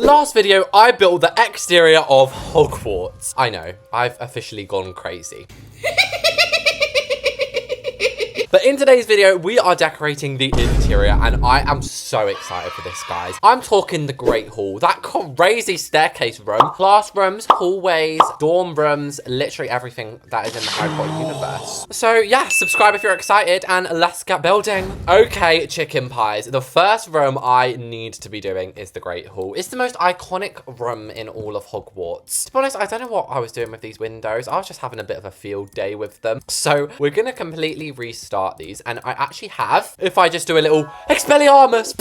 Last video, I built the exterior of Hogwarts. I know, I've officially gone crazy. But in today's video, we are decorating the interior, and I am so excited for this, guys. I'm talking the Great Hall, that crazy staircase room, classrooms, hallways, dorm rooms, literally everything that is in the Harry Potter universe. So yeah, subscribe if you're excited, and let's get building. Okay, chicken pies. The first room I need to be doing is the Great Hall. It's the most iconic room in all of Hogwarts. To be honest, I don't know what I was doing with these windows. I was just having a bit of a field day with them. So we're gonna completely restart these, and I actually have, if I just do a little Expelliarmus.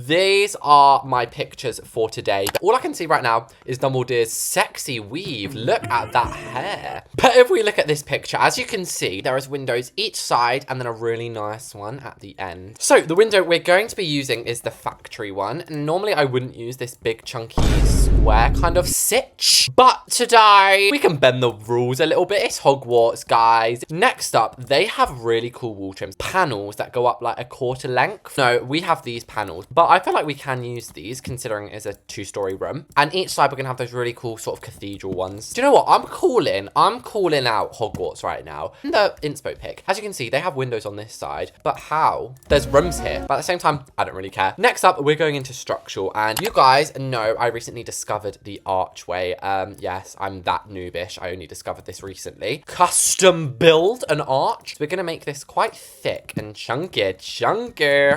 These are my pictures for today. All I can see right now is Dumbledore's sexy weave. Look at that hair. But if we look at this picture, as you can see, there is windows each side and then a really nice one at the end. So the window we're going to be using is the factory one. And normally I wouldn't use this big chunky square kind of sitch, but today we can bend the rules a little bit. It's Hogwarts, guys. Next up, they have really cool wall trims, panels that go up like a quarter length. No, we have these panels, but I feel like we can use these considering it's a 2-story room. And each side we're gonna have those really cool sort of cathedral ones. Do you know what? I'm calling out Hogwarts right now. In the inspo pic, as you can see, they have windows on this side, but how? There's rooms here, but at the same time, I don't really care. Next up, we're going into structural, and you guys know I recently discovered the archway. Yes, I'm that noobish. I only discovered this recently. Custom build an arch. So we're gonna make this quite thick and chunky.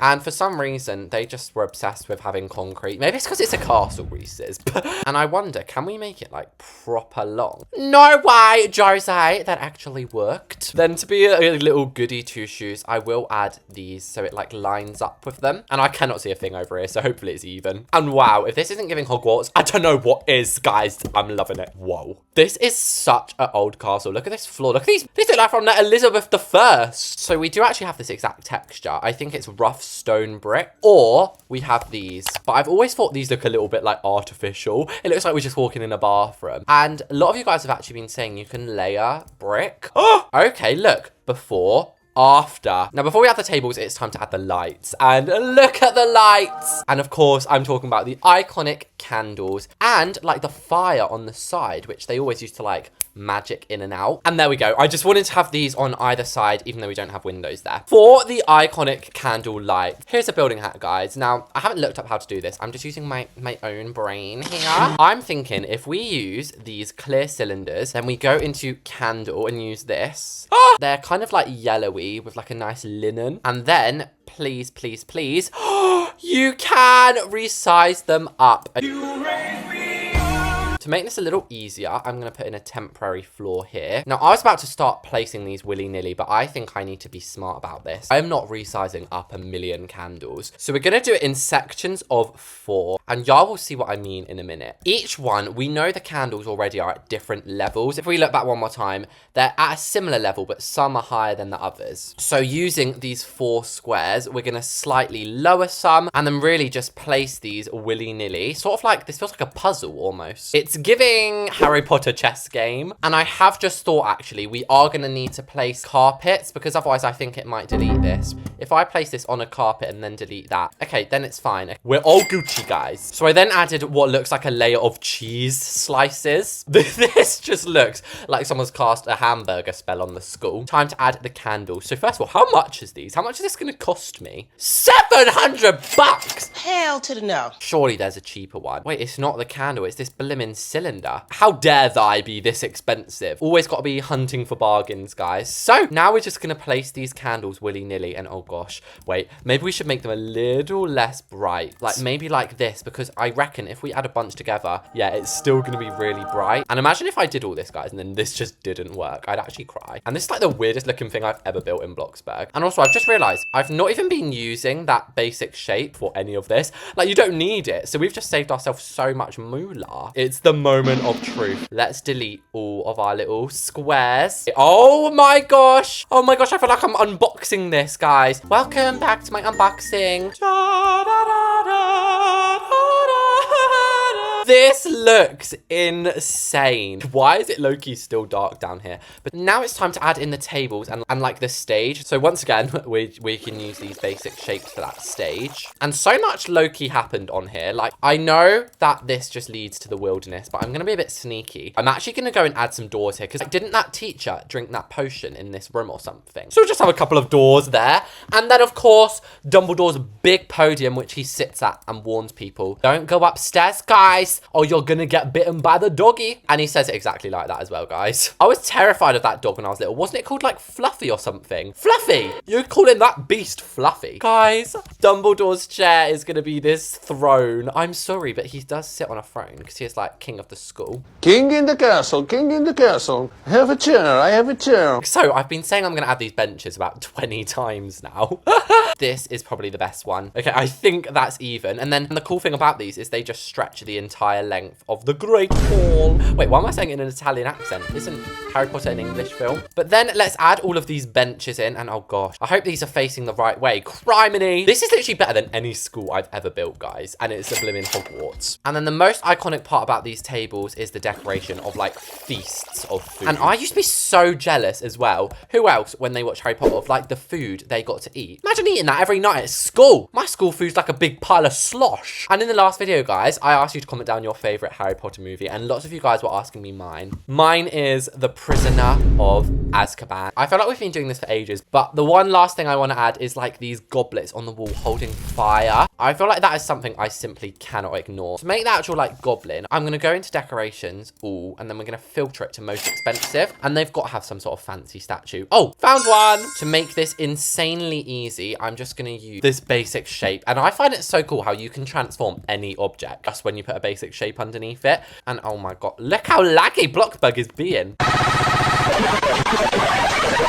And for some reason, they just were obsessed with having concrete. Maybe it's because it's a castle, Reese's. And I wonder, can we make it like proper long? No way, Jose, that actually worked. Then to be a little goody two-shoes, I will add these so it like lines up with them. And I cannot see a thing over here, so hopefully it's even. And wow, if this isn't giving Hogwarts, I don't know what is, guys. I'm loving it. Whoa. This is such an old castle. Look at this floor. Look at these. These look like from the Elizabeth I. So we do actually have this exact texture. I think it's rough stone brick, or we have these. But I've always thought these look a little bit like artificial. It looks like we're just walking in a bathroom. And a lot of you guys have actually been saying you can layer brick. Oh, okay, look. Before, after. Now, before we add the tables, it's time to add the lights. And look at the lights. And of course, I'm talking about the iconic candles and like the fire on the side, which they always used to like magic in and out. And there we go. I just wanted to have these on either side, even though we don't have windows there. For the iconic candle light, here's a building hack, guys. Now, I haven't looked up how to do this. I'm just using my own brain here. I'm thinking if we use these clear cylinders, then we go into candle and use this. Oh, they're kind of like yellowy with like a nice linen. And then, please, please, please, you can resize them up. To make this a little easier, I'm going to put in a temporary floor here. Now, I was about to start placing these willy-nilly, but I think I need to be smart about this. I am not resizing up a million candles. So we're going to do it in sections of 4, and y'all will see what I mean in a minute. Each one, we know the candles already are at different levels. If we look back one more time, they're at a similar level, but some are higher than the others. So using these 4 squares, we're going to slightly lower some, and then really just place these willy-nilly. Sort of like, this feels like a puzzle almost. It's giving Harry Potter chess game. And I have just thought, actually, we are going to need to place carpets because otherwise I think it might delete this. If I place this on a carpet and then delete that, okay, then it's fine. We're all Gucci, guys. So I then added what looks like a layer of cheese slices. This just looks like someone's cast a hamburger spell on the school. Time to add the candles. So first of all, how much is these? How much is this going to cost me? 700 bucks! Hell to the no. Surely there's a cheaper one. Wait, it's not the candle. It's this blimmin' cylinder. How dare thy be this expensive? Always got to be hunting for bargains, guys. So now we're just going to place these candles willy-nilly. And oh gosh, wait, maybe we should make them a little less bright. Like maybe like this, because I reckon if we add a bunch together, yeah, it's still going to be really bright. And imagine if I did all this, guys, and then this just didn't work. I'd actually cry. And this is like the weirdest looking thing I've ever built in Bloxburg. And also I've just realized I've not even been using that basic shape for any of this. Like you don't need it. So we've just saved ourselves so much moolah. It's the moment of truth. Let's delete all of our little squares. Oh my gosh. Oh my gosh. I feel like I'm unboxing this, guys. Welcome back to my unboxing. This looks insane. Why is it low-key still dark down here? But now it's time to add in the tables and like the stage. So once again, we can use these basic shapes for that stage. And so much low-key happened on here. Like, I know that this just leads to the wilderness, but I'm going to be a bit sneaky. I'm actually going to go and add some doors here because didn't that teacher drink that potion in this room or something? So we'll just have a couple of doors there. And then, of course, Dumbledore's big podium, which he sits at and warns people, don't go upstairs, guys, or you're going to get bitten by the doggy. And he says it exactly like that as well, guys. I was terrified of that dog when I was little. Wasn't it called like Fluffy or something? Fluffy! You're calling that beast Fluffy. Guys, Dumbledore's chair is going to be this throne. I'm sorry, but he does sit on a throne because he is like king of the school. King in the castle, king in the castle. Have a chair, I have a chair. So I've been saying I'm going to add these benches about 20 times now. This is probably the best one. Okay, I think that's even. And then the cool thing about these is they just stretch the entire length of the Great Hall. Wait, why am I saying it in an Italian accent? Isn't Harry Potter an English film? But then let's add all of these benches in. And oh gosh, I hope these are facing the right way. Criminy. This is literally better than any school I've ever built, guys. And it's a blooming Hogwarts. And then the most iconic part about these tables is the decoration of like feasts of food. And I used to be so jealous as well. Who else, when they watch Harry Potter, of like the food they got to eat? Imagine eating that every night at school. My school food's like a big pile of slosh. And in the last video, guys, I asked you to comment down your favorite Harry Potter movie, and lots of you guys were asking me mine. Mine is The Prisoner of Azkaban. I feel like we've been doing this for ages, but the one last thing I want to add is like these goblets on the wall holding fire. I feel like that is something I simply cannot ignore. To make the actual like goblin, I'm going to go into decorations, ooh, and then we're going to filter it to most expensive, and they've got to have some sort of fancy statue. Oh, found one! To make this insanely easy, I'm just going to use this basic shape, and I find it so cool how you can transform any object just when you put a basic shape underneath it. And oh my god, look how laggy Bloxburg is being.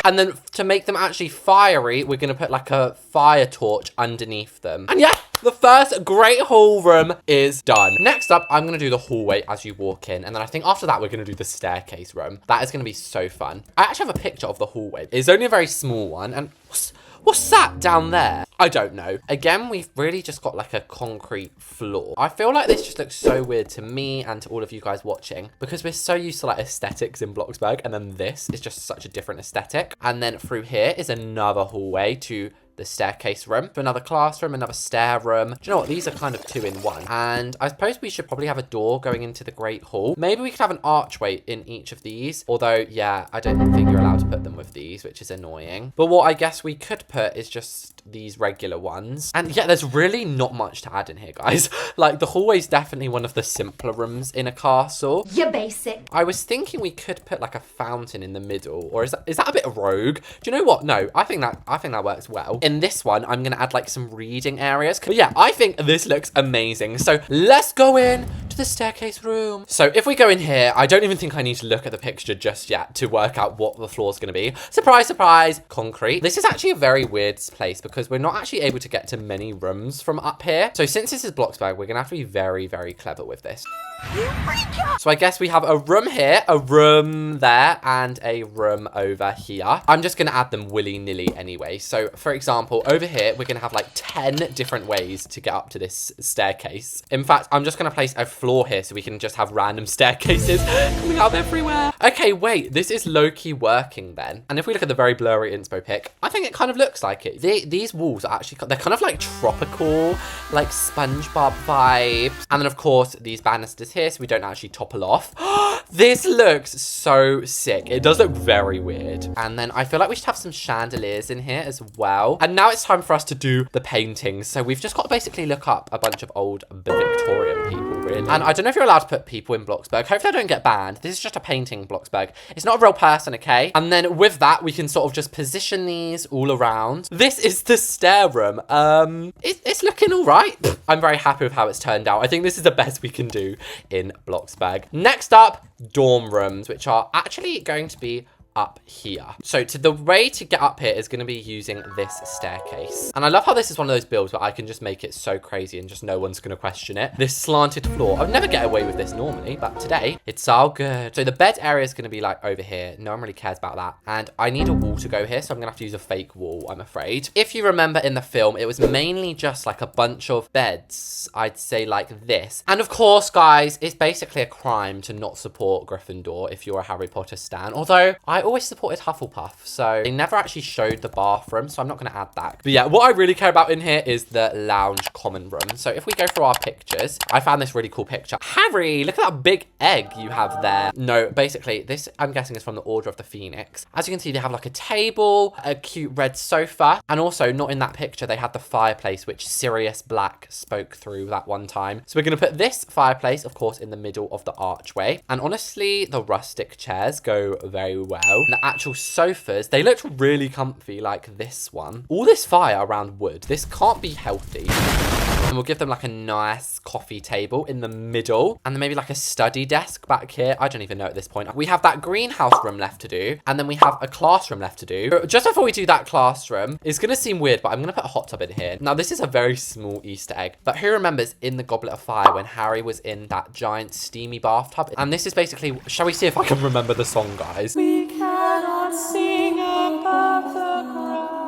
And then to make them actually fiery, we're going to put like a fire torch underneath them. And yeah, the first Great Hall room is done. Next up, I'm going to do the hallway as you walk in. And then I think after that, we're going to do the staircase room. That is going to be so fun. I actually have a picture of the hallway. It's only a very small one. And what's that down there? I don't know. Again, we've really just got like a concrete floor. I feel like this just looks so weird to me and to all of you guys watching because we're so used to like aesthetics in Bloxburg, and then this is just such a different aesthetic. And then through here is another hallway to the staircase room, for another classroom, another stair room. Do you know what? These are kind of two in one. And I suppose we should probably have a door going into the Great Hall. Maybe we could have an archway in each of these. Although, yeah, I don't think you're allowed to put them with these, which is annoying. But what I guess we could put is just these regular ones. And yeah, there's really not much to add in here, guys. Like, the hallway is definitely one of the simpler rooms in a castle. You're basic. I was thinking we could put like a fountain in the middle, or is that a bit rogue? Do you know what? No, I think that works well. In this one, I'm gonna add like some reading areas. But yeah, I think this looks amazing. So let's go in to the staircase room. So if we go in here, I don't even think I need to look at the picture just yet to work out what the floor is gonna be. Surprise, surprise, concrete. This is actually a very weird place because we're not actually able to get to many rooms from up here. So since this is Bloxburg, we're gonna have to be very, very clever with this. So I guess we have a room here, a room there, and a room over here. I'm just gonna add them willy-nilly anyway. So for example, over here, we're gonna have like 10 different ways to get up to this staircase. In fact, I'm just gonna place a floor here so we can just have random staircases coming up everywhere. Okay, wait, this is low-key working then. And if we look at the very blurry inspo pic, I think it kind of looks like it. These walls are actually, they're kind of like tropical, like SpongeBob vibes. And then of course, these banisters here so we don't actually topple off. This looks so sick. It does look very weird. And then I feel like we should have some chandeliers in here as well. And now it's time for us to do the paintings. So we've just got to basically look up a bunch of old Victorian people, really. And I don't know if you're allowed to put people in Bloxburg. Hopefully I don't get banned. This is just a painting, Bloxburg. It's not a real person, okay? And then with that, we can sort of just position these all around. This is the stair room. It's looking all right. I'm very happy with how it's turned out. I think this is the best we can do in Bloxburg. Next up, dorm rooms, which are actually going to be up here. So the way to get up here is going to be using this staircase. And I love how this is one of those builds where I can just make it so crazy and just no one's going to question it. This slanted floor. I would never get away with this normally, but today it's all good. So the bed area is going to be like over here. No one really cares about that. And I need a wall to go here, so I'm going to have to use a fake wall, I'm afraid. If you remember in the film, it was mainly just like a bunch of beds, I'd say like this. And of course, guys, it's basically a crime to not support Gryffindor if you're a Harry Potter stan. Although I always supported Hufflepuff, so they never actually showed the bathroom, so I'm not going to add that. But yeah, what I really care about in here is the lounge common room. So if we go through our pictures, I found this really cool picture. Harry, look at that big egg you have there. No, basically, this I'm guessing is from the Order of the Phoenix. As you can see, they have like a table, a cute red sofa, and also not in that picture, they had the fireplace, which Sirius Black spoke through that one time. So we're going to put this fireplace, of course, in the middle of the archway. And honestly, the rustic chairs go very well. And the actual sofas, they looked really comfy, like this one. All this fire around wood, this can't be healthy. And we'll give them like a nice coffee table in the middle. And then maybe like a study desk back here. I don't even know at this point. We have that greenhouse room left to do. And then we have a classroom left to do. But just before we do that classroom, it's going to seem weird, but I'm going to put a hot tub in here. Now, this is a very small Easter egg. But who remembers in the Goblet of Fire when Harry was in that giant steamy bathtub? And this is basically, shall we see if I can remember the song, guys? We cannot sing above the ground.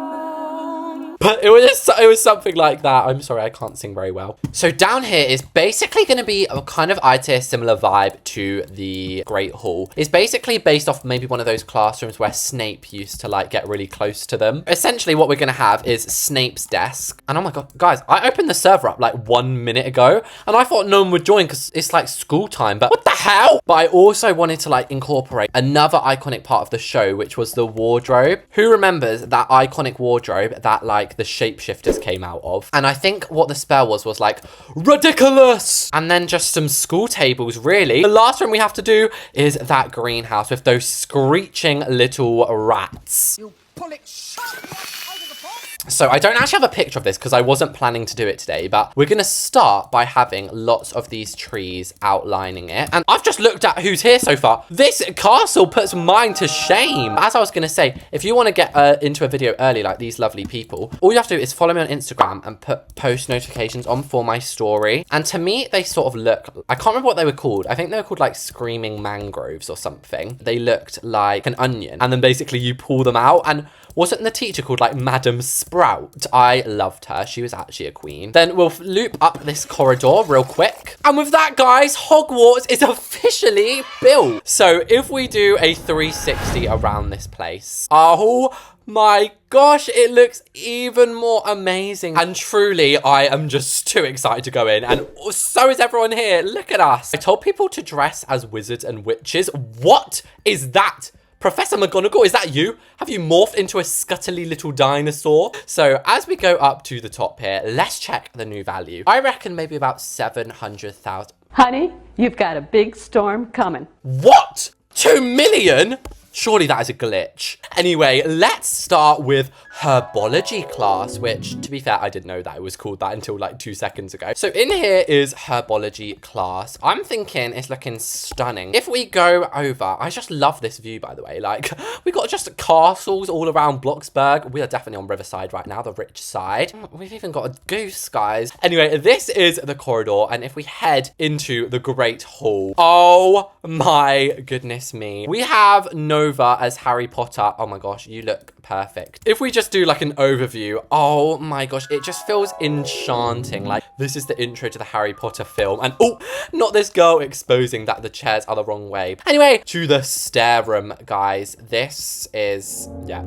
But it was something like that. I'm sorry, I can't sing very well. So down here is basically going to be a kind of, I'd say, a similar vibe to the Great Hall. It's basically based off maybe one of those classrooms where Snape used to like get really close to them. Essentially what we're going to have is Snape's desk. And oh my God, guys, I opened the server up like 1 minute ago and I thought no one would join because it's like school time, but what the hell? But I also wanted to like incorporate another iconic part of the show, which was the wardrobe. Who remembers that iconic wardrobe that like the shapeshifters came out of? And I think what the spell was like ridiculous, and then just some school tables. Really, the last room we have to do is that greenhouse with those screeching little rats. You pull it sharply out of the pot. So I don't actually have a picture of this because I wasn't planning to do it today, but we're going to start by having lots of these trees outlining it. And I've just looked at who's here so far. This castle puts mine to shame. As I was going to say, if you want to get into a video early like these lovely people, all you have to do is follow me on Instagram and put post notifications on for my story. And to me, they sort of look, I can't remember what they were called. I think they were called like screaming mangroves or something. They looked like an onion. And then basically you pull them out, and wasn't the teacher called like Madam Sprout? I loved her. She was actually a queen. Then we'll loop up this corridor real quick. And with that, guys, Hogwarts is officially built. So if we do a 360 around this place, oh my gosh, it looks even more amazing. And truly, I am just too excited to go in. And so is everyone here. Look at us. I told people to dress as wizards and witches. What is that? Professor McGonagall, is that you? Have you morphed into a scuttly little dinosaur? So as we go up to the top here, let's check the new value. I reckon maybe about 700,000. Honey, you've got a big storm coming. What? 2 million? Surely that is a glitch. Anyway, let's start with herbology class, which, to be fair, I didn't know that it was called that until like 2 seconds ago. So in here is herbology class. I'm thinking it's looking stunning. If we go over, I just love this view, by the way. Like, we got just castles all around Bloxburg. We are definitely on Riverside right now, the rich side. We've even got a goose, guys. Anyway, this is the corridor. And if we head into the Great Hall, oh my goodness me. We have Nova as Harry Potter. Oh my gosh, you look perfect. If we just do like an overview, oh my gosh, it just feels enchanting. Like, this is the intro to the Harry Potter film. And oh, not this girl exposing that the chairs are the wrong way. Anyway, to the stair room, guys. This is, yep.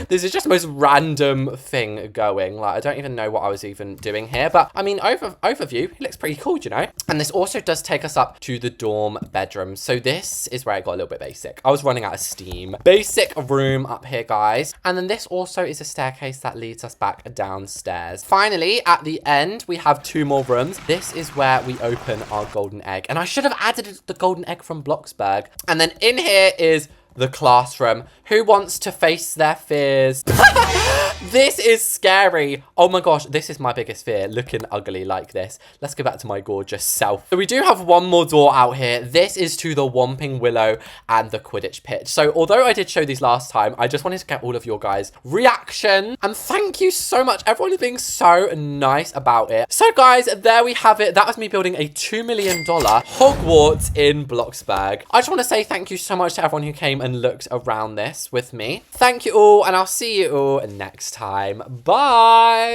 This is just the most random thing going. Like, I don't even know what I was even doing here. But I mean, overview, it looks pretty cool, you know? And this also does take us up to the dorm bedrooms. So this is where it got a little bit basic. I was running out of steam. Basic room up here, guys. And then this also is a staircase that leads us back downstairs. Finally, at the end, we have 2 more rooms. This is where we open our golden egg. And I should have added the golden egg from Bloxburg. And then in here is the classroom. Who wants to face their fears? This is scary. Oh my gosh, this is my biggest fear, looking ugly like this. Let's go back to my gorgeous self. So we do have one more door out here. This is to the Whomping Willow and the Quidditch pitch. So although I did show these last time, I just wanted to get all of your guys' reaction. And thank you so much. Everyone is being so nice about it. So guys, there we have it. That was me building a $2 million Hogwarts in Bloxburg. I just want to say thank you so much to everyone who came and looked around this with me. Thank you all, and I'll see you all next time. Bye.